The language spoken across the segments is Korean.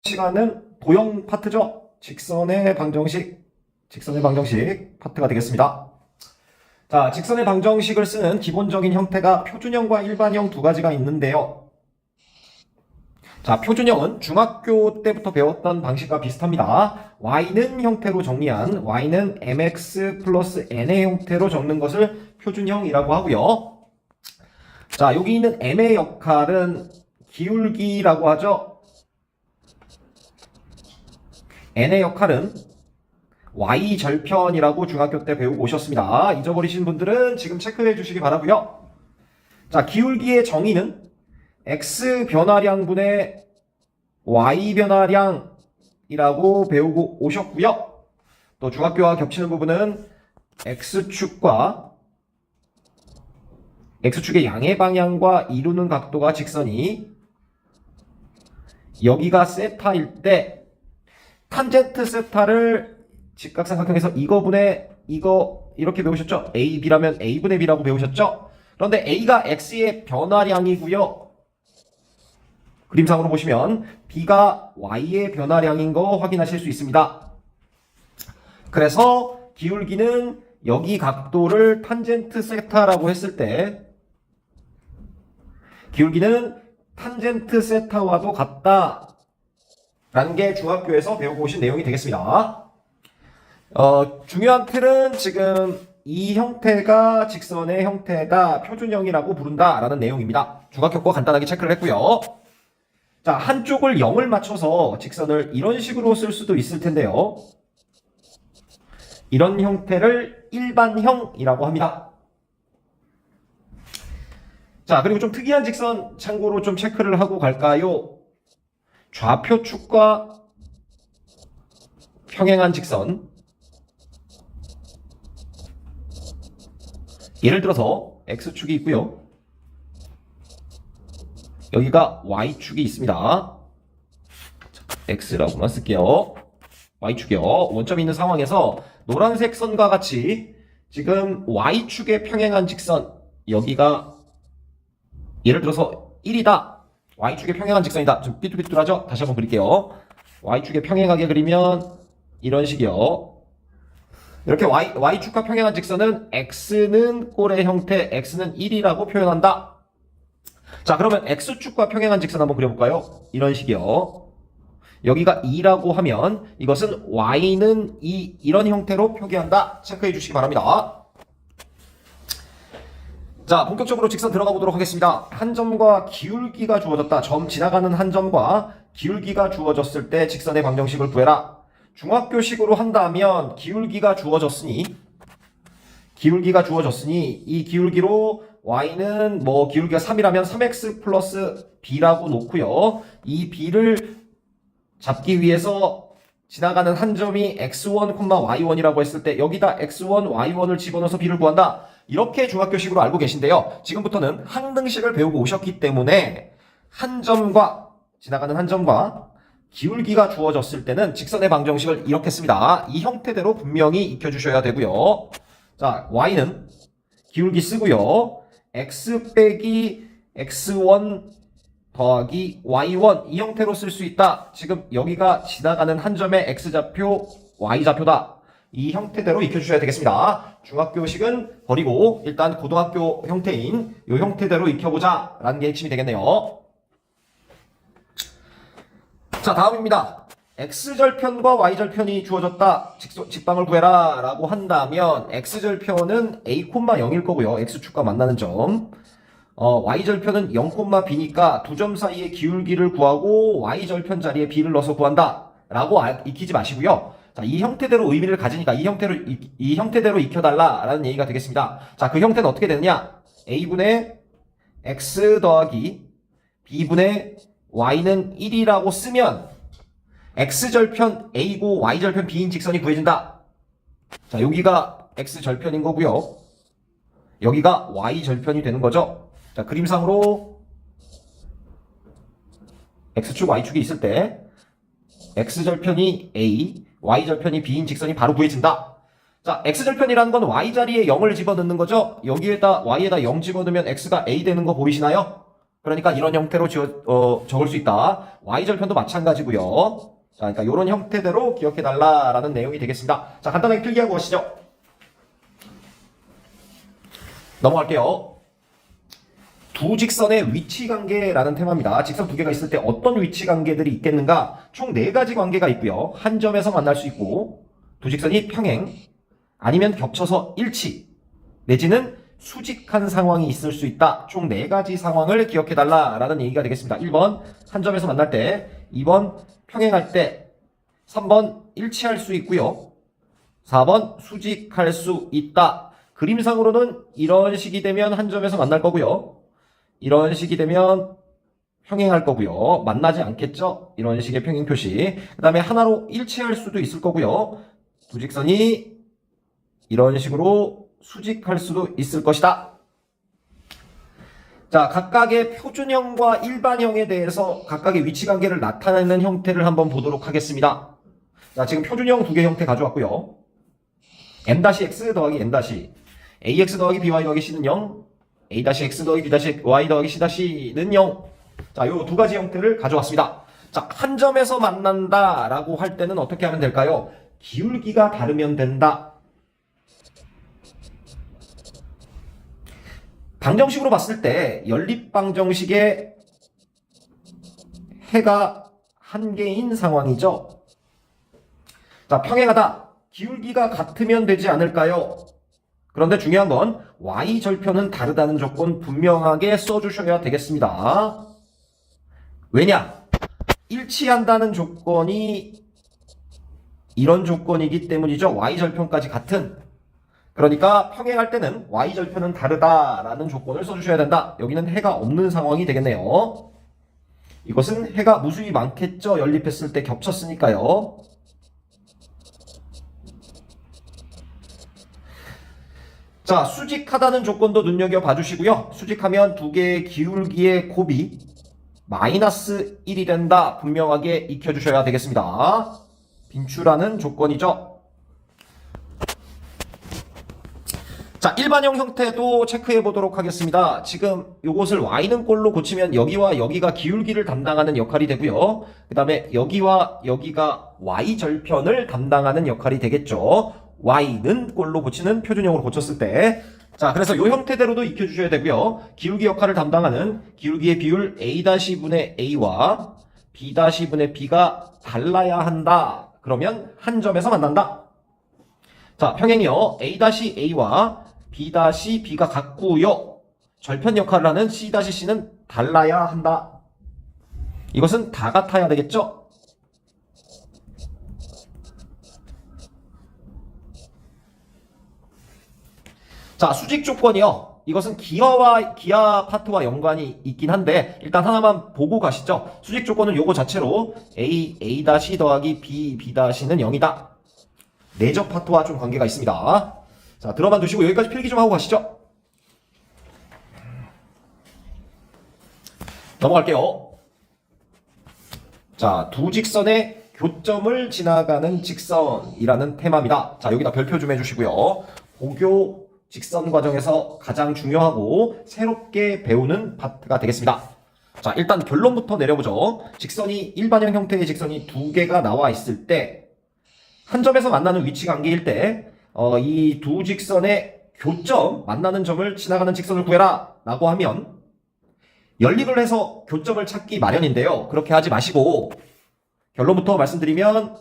시간은 도형 파트죠. 직선의 방정식 파트가 되겠습니다. 자, 직선의 방정식을 쓰는 기본적인 형태가 표준형과 일반형 두 가지가 있는데요. 자, 표준형은 중학교 때부터 배웠던 방식과 비슷합니다. y는 형태로 정리한 y는 mx 플러스 n의 형태로 적는 것을 표준형이라고 하고요. 자, 여기 있는 m의 역할은 기울기라고 하죠. n의 역할은 y절편이라고 중학교 때 배우고 오셨습니다. 잊어버리신 분들은 지금 체크해 주시기 바라고요. 자, 기울기의 정의는 x 변화량분의 y 변화량이라고 배우고 오셨고요. 또 중학교와 겹치는 부분은 x축의 양의 방향과 이루는 각도가 직선이 여기가 세타일 때 탄젠트 세타를 직각삼각형에서 이거분의 이거 이렇게 배우셨죠? a, b라면 a분의 b라고 배우셨죠? 그런데 a가 x의 변화량이고요. 그림상으로 보시면 b가 y의 변화량인 거 확인하실 수 있습니다. 그래서 기울기는 여기 각도를 탄젠트 세타라고 했을 때 기울기는 탄젠트 세타와도 같다 라는 게 중학교에서 배우고 오신 내용이 되겠습니다. 중요한 틀은 지금 이 형태가 직선의 형태다, 표준형이라고 부른다 라는 내용입니다. 중학교 거 간단하게 체크를 했고요. 자, 한쪽을 0을 맞춰서 직선을 이런 식으로 쓸 수도 있을 텐데요. 이런 형태를 일반형이라고 합니다. 자, 그리고 좀 특이한 직선 참고로 좀 체크를 하고 갈까요? 좌표축과 평행한 직선. 예를 들어서 x축이 있고요. 여기가 y축이 있습니다. x라고만 쓸게요. y축이요. 원점이 있는 상황에서 노란색 선과 같이 지금 y축에 평행한 직선 여기가 예를 들어서 1이다. y축에 평행한 직선이다. 좀 삐뚤삐뚤하죠? 다시 한번 그릴게요. y축에 평행하게 그리면 이런 식이요. 이렇게 y축과 평행한 직선은 x는 꼴의 형태, x는 1이라고 표현한다. 자, 그러면 x축과 평행한 직선 한번 그려볼까요? 이런 식이요. 여기가 2라고 하면 이것은 y는 2 이런 형태로 표기한다. 체크해 주시기 바랍니다. 자, 본격적으로 직선 들어가 보도록 하겠습니다. 한 점과 기울기가 주어졌다. 점 지나가는 한 점과 기울기가 주어졌을 때 직선의 방정식을 구해라. 중학교식으로 한다면 기울기가 주어졌으니 이 기울기로 y는 뭐 기울기가 3이라면 3x 플러스 b라고 놓고요. 이 b를 잡기 위해서 지나가는 한 점이 x1, y1이라고 했을 때 여기다 x1, y1을 집어넣어서 b를 구한다. 이렇게 중학교식으로 알고 계신데요. 지금부터는 항등식을 배우고 오셨기 때문에 지나가는 한 점과 기울기가 주어졌을 때는 직선의 방정식을 이렇게 씁니다. 이 형태대로 분명히 익혀주셔야 되고요. 자, y는 기울기 쓰고요. x 빼기 x1 더하기 y1 이 형태로 쓸 수 있다. 지금 여기가 지나가는 한 점의 x좌표, y좌표다. 이 형태대로 익혀주셔야 되겠습니다. 중학교식은 버리고 일단 고등학교 형태인 이 형태대로 익혀보자 라는 게 핵심이 되겠네요. 자, 다음입니다. x절편과 y절편이 주어졌다. 직방을 구해라 라고 한다면 x절편은 a, 0일 거고요. x축과 만나는 점. y절편은 0, b니까 두 점 사이의 기울기를 구하고 y절편 자리에 b를 넣어서 구한다 라고 익히지 마시고요. 자, 이 형태대로 의미를 가지니까 이 형태대로 익혀달라 라는 얘기가 되겠습니다. 자, 그 형태는 어떻게 되느냐? a분의 x 더하기 b분의 y는 1이라고 쓰면 x절편 a고 y절편 b인 직선이 구해진다. 자, 여기가 x절편인 거고요. 여기가 y절편이 되는 거죠. 자, 그림상으로 x축, y축이 있을 때 x절편이 a, y절편이 b인 직선이 바로 구해진다. 자, x절편이라는 건 y자리에 0을 집어넣는 거죠. 여기에다 y에다 0 집어넣으면 x가 a 되는 거 보이시나요? 그러니까 이런 형태로 적을 수 있다. y절편도 마찬가지고요. 자, 그러니까 이런 형태대로 기억해달라라는 내용이 되겠습니다. 자, 간단하게 필기하고 가시죠. 넘어갈게요. 두 직선의 위치 관계라는 테마입니다. 직선 두 개가 있을 때 어떤 위치 관계들이 있겠는가? 총 4가지 관계가 있고요. 한 점에서 만날 수 있고, 두 직선이 평행, 아니면 겹쳐서 일치, 내지는 수직한 상황이 있을 수 있다. 총 4가지 상황을 기억해달라라는 얘기가 되겠습니다. 1번, 한 점에서 만날 때, 2번, 평행할 때, 3번, 일치할 수 있고요. 4번, 수직할 수 있다. 그림상으로는 이런 식이 되면 한 점에서 만날 거고요. 이런 식이 되면 평행할 거고요. 만나지 않겠죠? 이런 식의 평행 표시. 그 다음에 하나로 일치할 수도 있을 거고요. 두 직선이 이런 식으로 수직할 수도 있을 것이다. 자, 각각의 표준형과 일반형에 대해서 각각의 위치관계를 나타내는 형태를 한번 보도록 하겠습니다. 자, 지금 표준형 2개 형태 가져왔고요. m-x 더하기 m- ax 더하기 by 더하기 c는 0, a-x 더하기 b-y 더하기 c-는 0. 자, 요 2가지 형태를 가져왔습니다. 자, 한 점에서 만난다 라고 할 때는 어떻게 하면 될까요? 기울기가 다르면 된다. 방정식으로 봤을 때 연립방정식의 해가 한 개인 상황이죠. 자, 평행하다. 기울기가 같으면 되지 않을까요? 그런데 중요한 건 y절편은 다르다는 조건 분명하게 써주셔야 되겠습니다. 왜냐? 일치한다는 조건이 이런 조건이기 때문이죠. y절편까지 같은. 그러니까 평행할 때는 y절편은 다르다라는 조건을 써주셔야 된다. 여기는 해가 없는 상황이 되겠네요. 이것은 해가 무수히 많겠죠. 연립했을 때 겹쳤으니까요. 자, 수직하다는 조건도 눈여겨봐 주시고요. 수직하면 두 개의 기울기의 곱이 마이너스 1이 된다. 분명하게 익혀주셔야 되겠습니다. 빈출하는 조건이죠. 자, 일반형 형태도 체크해 보도록 하겠습니다. 지금 요것을 y는 꼴로 고치면 여기와 여기가 기울기를 담당하는 역할이 되고요. 그 다음에 여기와 여기가 y절편을 담당하는 역할이 되겠죠. y는 꼴로 고치는 표준형으로 고쳤을 때. 자, 그래서 요 형태대로도 익혀주셔야 되고요. 기울기 역할을 담당하는 기울기의 비율 a-분의 a와 b-분의 b가 달라야 한다. 그러면 한 점에서 만난다. 자, 평행이요. a-a와 b-b가 같고요. 절편 역할을 하는 c-c는 달라야 한다. 이것은 다 같아야 되겠죠? 자, 수직 조건이요. 이것은 기하 파트와 연관이 있긴 한데 일단 하나만 보고 가시죠. 수직 조건은 요거 자체로 a 더하기 b 는 0이다. 내적 파트와 좀 관계가 있습니다. 자, 들어만 두시고 여기까지 필기 좀 하고 가시죠. 넘어갈게요. 자, 두 직선의 교점을 지나가는 직선이라는 테마입니다. 자, 여기다 별표 좀 해주시고요. 고교 직선 과정에서 가장 중요하고 새롭게 배우는 파트가 되겠습니다. 자, 일단 결론부터 내려보죠. 직선이 일반형 형태의 직선이 2개가 나와 있을 때 한 점에서 만나는 위치 관계일 때 이 두 직선의 교점, 만나는 점을 지나가는 직선을 구해라 라고 하면 연립을 해서 교점을 찾기 마련인데요. 그렇게 하지 마시고 결론부터 말씀드리면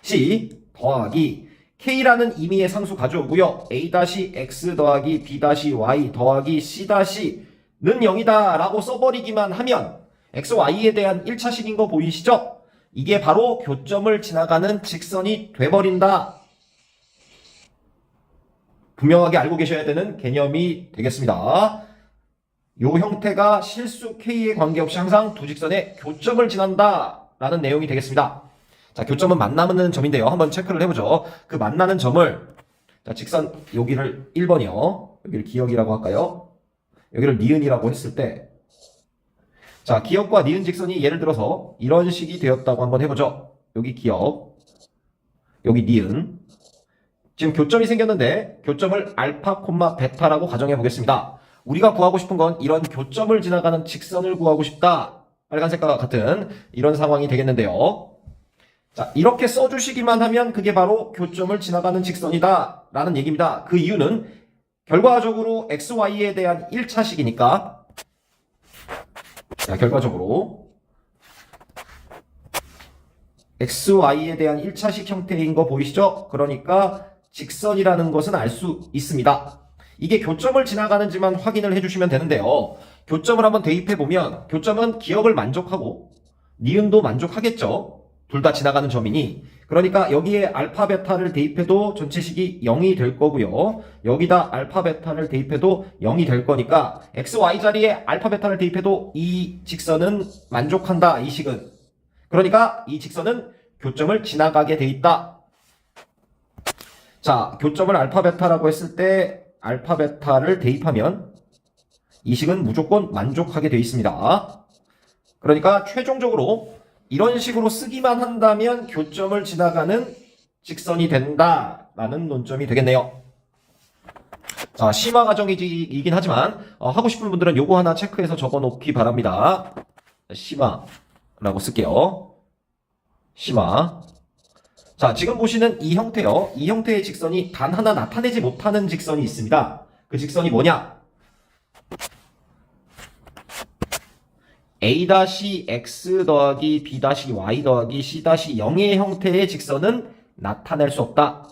C 더하기 K라는 임의의 상수 가져오고요. A-X 더하기 B-Y 더하기 C-는 0이다 라고 써버리기만 하면 XY에 대한 1차식인 거 보이시죠? 이게 바로 교점을 지나가는 직선이 돼버린다. 분명하게 알고 계셔야 되는 개념이 되겠습니다. 이 형태가 실수 K에 관계없이 항상 두 직선의 교점을 지난다 라는 내용이 되겠습니다. 자, 교점은 만나는 점인데요. 한번 체크를 해보죠. 그 만나는 점을 자, 직선 여기를 1번이요. 여기를 기역이라고 할까요? 여기를 니은이라고 했을 때 자, 기역과 니은 직선이 예를 들어서 이런 식이 되었다고 한번 해보죠. 여기 기역, 여기 니은. 지금 교점이 생겼는데 교점을 알파, 베타라고 가정해 보겠습니다. 우리가 구하고 싶은 건 이런 교점을 지나가는 직선을 구하고 싶다. 빨간색과 같은 이런 상황이 되겠는데요. 자, 이렇게 써주시기만 하면 그게 바로 교점을 지나가는 직선이다 라는 얘기입니다. 그 이유는 결과적으로 XY에 대한 1차식이니까 자, 결과적으로 XY에 대한 1차식 형태인 거 보이시죠? 그러니까 직선이라는 것은 알 수 있습니다. 이게 교점을 지나가는지만 확인을 해주시면 되는데요. 교점을 한번 대입해보면 교점은 기억을 만족하고 니은도 만족하겠죠. 둘 다 지나가는 점이니. 그러니까 여기에 알파 베타를 대입해도 전체식이 0이 될 거고요. 여기다 알파 베타를 대입해도 0이 될 거니까 XY 자리에 알파 베타를 대입해도 이 직선은 만족한다. 이 식은. 그러니까 이 직선은 교점을 지나가게 돼 있다. 자, 교점을 알파 베타라고 했을 때 알파 베타를 대입하면 이 식은 무조건 만족하게 돼 있습니다. 그러니까 최종적으로 이런 식으로 쓰기만 한다면 교점을 지나가는 직선이 된다라는 논점이 되겠네요. 자, 심화 과정이긴 하지만 하고 싶은 분들은 요거 하나 체크해서 적어 놓기 바랍니다. 심화라고 쓸게요. 심화. 자, 지금 보시는 이 형태요. 이 형태의 직선이 단 하나 나타내지 못하는 직선이 있습니다. 그 직선이 뭐냐? A-X 더하기 B-Y 더하기 C-0의 형태의 직선은 나타낼 수 없다.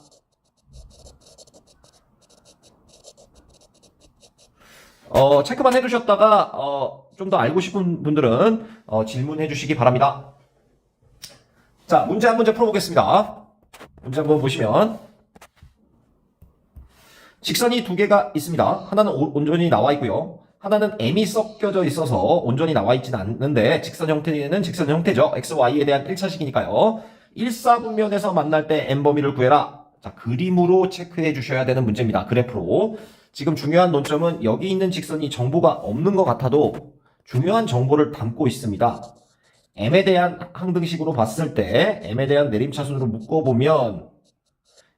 체크만 해두셨다가 좀 더 알고 싶은 분들은 질문해 주시기 바랍니다. 자, 문제 한 문제 풀어보겠습니다. 문제 한번 보시면 직선이 두 개가 있습니다. 하나는 온전히 나와 있고요. 하나는 M이 섞여져 있어서 온전히 나와 있지는 않는데 직선 형태는 직선 형태죠. XY에 대한 1차식이니까요. 1사분면에서 만날 때 M 범위를 구해라. 자, 그림으로 체크해 주셔야 되는 문제입니다. 그래프로. 지금 중요한 논점은 여기 있는 직선이 정보가 없는 것 같아도 중요한 정보를 담고 있습니다. M에 대한 항등식으로 봤을 때 M에 대한 내림차순으로 묶어보면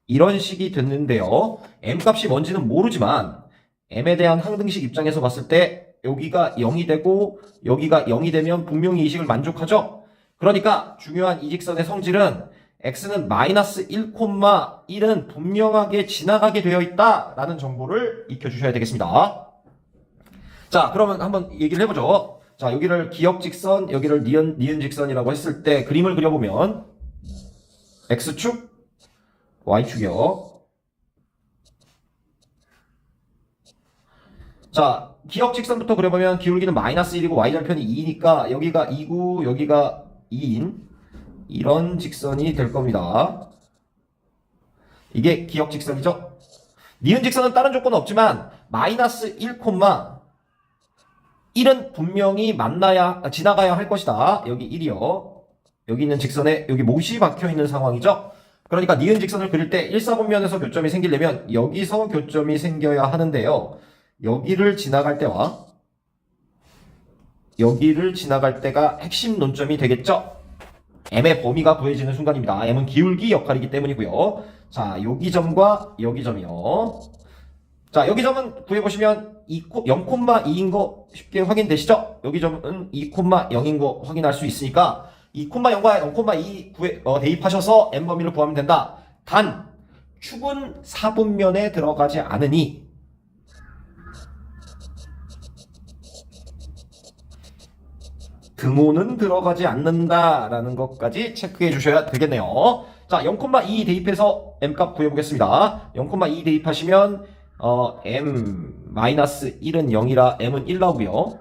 이런 식이 됐는데요. M 값이 뭔지는 모르지만 M에 대한 항등식 입장에서 봤을 때 여기가 0이 되고 여기가 0이 되면 분명히 이 식을 만족하죠. 그러니까 중요한 이 직선의 성질은 x는 마이너스 1,1은 분명하게 지나가게 되어 있다라는 정보를 익혀주셔야 되겠습니다. 자, 그러면 한번 얘기를 해보죠. 자, 여기를 기역 직선, 여기를 니은 직선이라고 했을 때 그림을 그려보면 x축, y축이요. 자, 기역 직선부터 그려보면 기울기는 마이너스 1이고 y절편이 2니까 여기가 2고 여기가 2인 이런 직선이 될 겁니다. 이게 기역 직선이죠. 니은 직선은 다른 조건은 없지만 마이너스 1,1은 분명히 지나가야 할 것이다. 여기 1이요. 여기 있는 직선에 여기 못이 박혀 있는 상황이죠. 그러니까 니은 직선을 그릴 때 1사분면에서 교점이 생기려면 여기서 교점이 생겨야 하는데요. 여기를 지나갈 때와 여기를 지나갈 때가 핵심 논점이 되겠죠. M의 범위가 구해지는 순간입니다. M은 기울기 역할이기 때문이고요. 자, 여기 점과 여기 점이요. 자, 여기 점은 구해보시면 0,2인 거 쉽게 확인되시죠? 여기 점은 2,0인 거 확인할 수 있으니까 2,0과 0,2 대입하셔서 M 범위를 구하면 된다. 단, 축은 사분면에 들어가지 않으니 등호는 들어가지 않는다라는 것까지 체크해 주셔야 되겠네요. 자, 0,2 대입해서 M값 구해보겠습니다. 0,2 대입하시면 M-1은 0이라 M은 1 나오고요.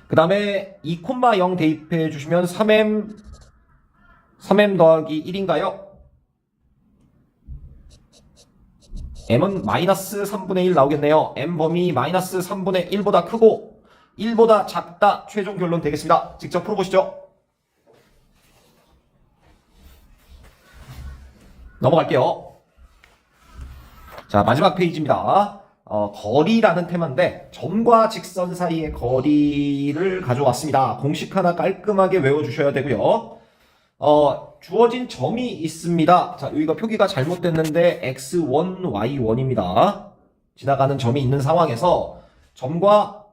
그 다음에 2,0 대입해 주시면 3M 더하기 1인가요? M은 마이너스 3분의 1 나오겠네요. M 범위 마이너스 3분의 1보다 크고 1보다 작다. 최종 결론 되겠습니다. 직접 풀어보시죠. 넘어갈게요. 자, 마지막 페이지입니다. 거리라는 테마인데 점과 직선 사이의 거리를 가져왔습니다. 공식 하나 깔끔하게 외워주셔야 되고요. 주어진 점이 있습니다. 자, 여기가 표기가 잘못됐는데 x1, y1입니다. 지나가는 점이 있는 상황에서 점과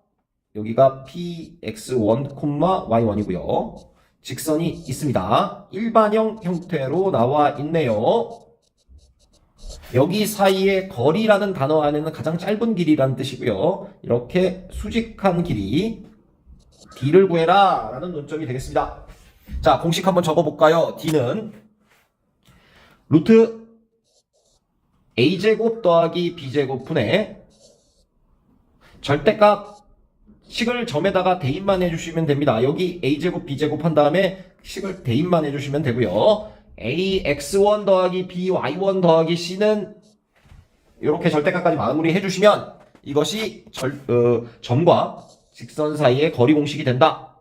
여기가 px1, y1이고요. 직선이 있습니다. 일반형 형태로 나와 있네요. 여기 사이에 거리라는 단어 안에는 가장 짧은 길이라는 뜻이고요. 이렇게 수직한 길이 d를 구해라 라는 논점이 되겠습니다. 자, 공식 한번 적어볼까요? d는 루트 a제곱 더하기 b제곱 분의 절대값 식을 점에다가 대입만 해주시면 됩니다. 여기 a제곱 b제곱 한 다음에 식을 대입만 해주시면 되고요. ax1 더하기 by1 더하기 c는 이렇게 절대값까지 마무리 해주시면 이것이 점과 직선 사이의 거리 공식이 된다.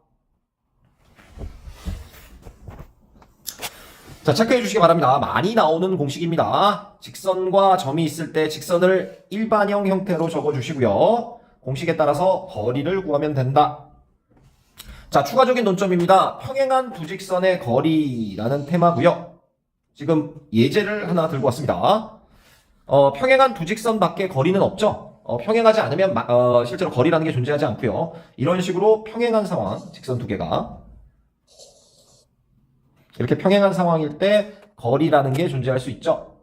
자, 체크해 주시기 바랍니다. 많이 나오는 공식입니다. 직선과 점이 있을 때 직선을 일반형 형태로 적어 주시고요. 공식에 따라서 거리를 구하면 된다. 자, 추가적인 논점입니다. 평행한 두 직선의 거리라는 테마고요. 지금 예제를 하나 들고 왔습니다. 평행한 두 직선 밖에 거리는 없죠. 평행하지 않으면 실제로 거리라는 게 존재하지 않고요. 이런 식으로 평행한 상황, 직선 두 개가 이렇게 평행한 상황일 때 거리라는 게 존재할 수 있죠.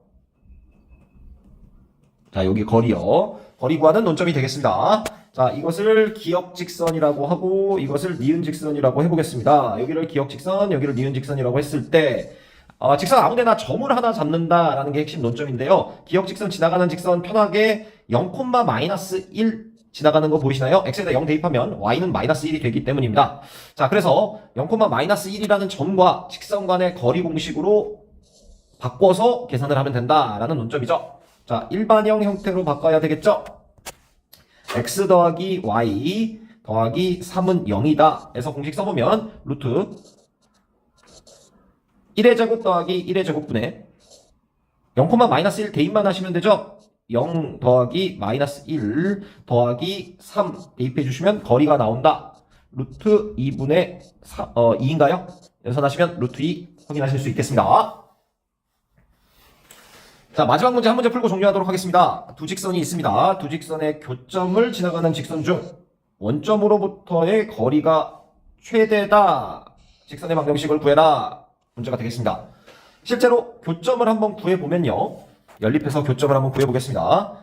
자, 여기 거리요. 거리 구하는 논점이 되겠습니다. 자, 이것을 기역직선이라고 하고 이것을 니은직선이라고 해보겠습니다. 여기를 기역직선, 여기를 니은직선이라고 했을 때 직선 아무데나 점을 하나 잡는다라는 게 핵심 논점인데요. 기역직선 지나가는 직선 편하게 0,-1 지나가는 거 보이시나요? x에다 0 대입하면 y는 -1이 되기 때문입니다. 자, 그래서 0,-1이라는 점과 직선 간의 거리 공식으로 바꿔서 계산을 하면 된다라는 논점이죠. 자, 일반형 형태로 바꿔야 되겠죠? x 더하기 y 더하기 3은 0이다 해서 공식 써보면 루트 1의 제곱 더하기 1의 제곱분의 0,-1 대입만 하시면 되죠? 0 더하기 -1 더하기 3 대입해 주시면 거리가 나온다. 루트 2분의 2인가요? 연산하시면 루트 2 확인하실 수 있겠습니다. 자, 마지막 문제 한 문제 풀고 종료하도록 하겠습니다. 두 직선이 있습니다. 두 직선의 교점을 지나가는 직선 중 원점으로부터의 거리가 최대다. 직선의 방정식을 구해라. 문제가 되겠습니다. 실제로 교점을 한번 구해보면요. 연립해서 교점을 한번 구해보겠습니다.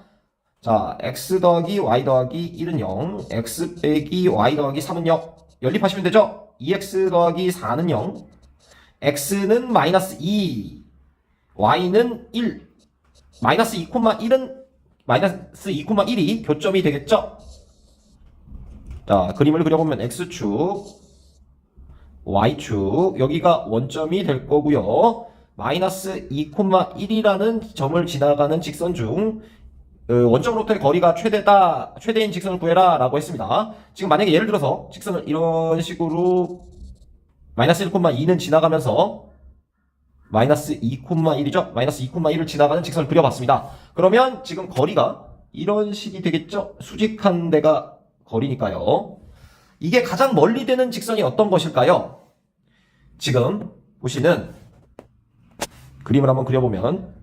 자, x 더하기 y 더하기 1은 0, x 빼기 y 더하기 3은 0. 연립하시면 되죠? 2x 더하기 4는 0, x는 -2, y는 1, -2,1은 -2,1이 교점이 되겠죠? 자, 그림을 그려보면 x축, y축, 여기가 원점이 될 거고요. -2,1이라는 점을 지나가는 직선 중 원점으로부터의 거리가 최대다, 최대인 직선을 구해라 라고 했습니다. 지금 만약에 예를 들어서 직선을 이런 식으로 -1,2는 지나가면서 -2,1이죠? -2,1을 지나가는 직선을 그려봤습니다. 그러면 지금 거리가 이런 식이 되겠죠? 수직한 데가 거리니까요. 이게 가장 멀리 되는 직선이 어떤 것일까요? 지금 보시는 그림을 한번 그려보면,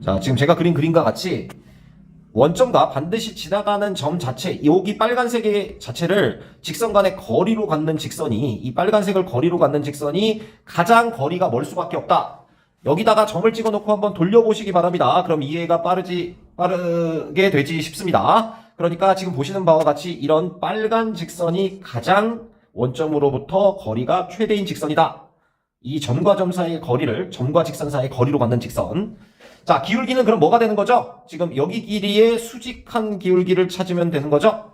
자, 지금 제가 그린 그림과 같이 원점과 반드시 지나가는 점 자체, 여기 빨간색의 자체를 직선 간의 거리로 갖는 직선이, 이 빨간색을 거리로 갖는 직선이 가장 거리가 멀 수밖에 없다. 여기다가 점을 찍어놓고 한번 돌려보시기 바랍니다. 그럼 이해가 빠르게 되지 싶습니다. 그러니까 지금 보시는 바와 같이 이런 빨간 직선이 가장 원점으로부터 거리가 최대인 직선이다. 이 점과 점 사이의 거리를 점과 직선 사이의 거리로 갖는 직선. 자, 기울기는 그럼 뭐가 되는 거죠? 지금 여기 길이의 수직한 기울기를 찾으면 되는 거죠?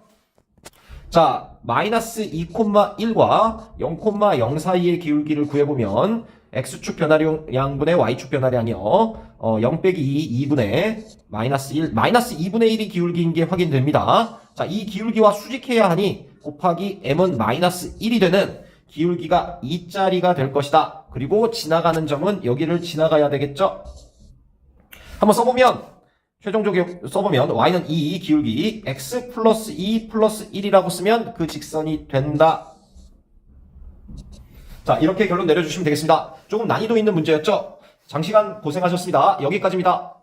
자, -2,1과 0,0 사이의 기울기를 구해보면 x축 변화량분의 y축 변화량이요. 0 빼기 2, 2분의 -1, -2분의 1이 기울기인 게 확인됩니다. 자, 이 기울기와 수직해야 하니 곱하기 m은 -1이 되는 기울기가 2짜리가 될 것이다. 그리고 지나가는 점은 여기를 지나가야 되겠죠? 한번 써보면, 최종적으로 써보면 y는 2 기울기 x 플러스 2 플러스 1이라고 쓰면 그 직선이 된다. 자, 이렇게 결론 내려주시면 되겠습니다. 조금 난이도 있는 문제였죠? 장시간 고생하셨습니다. 여기까지입니다.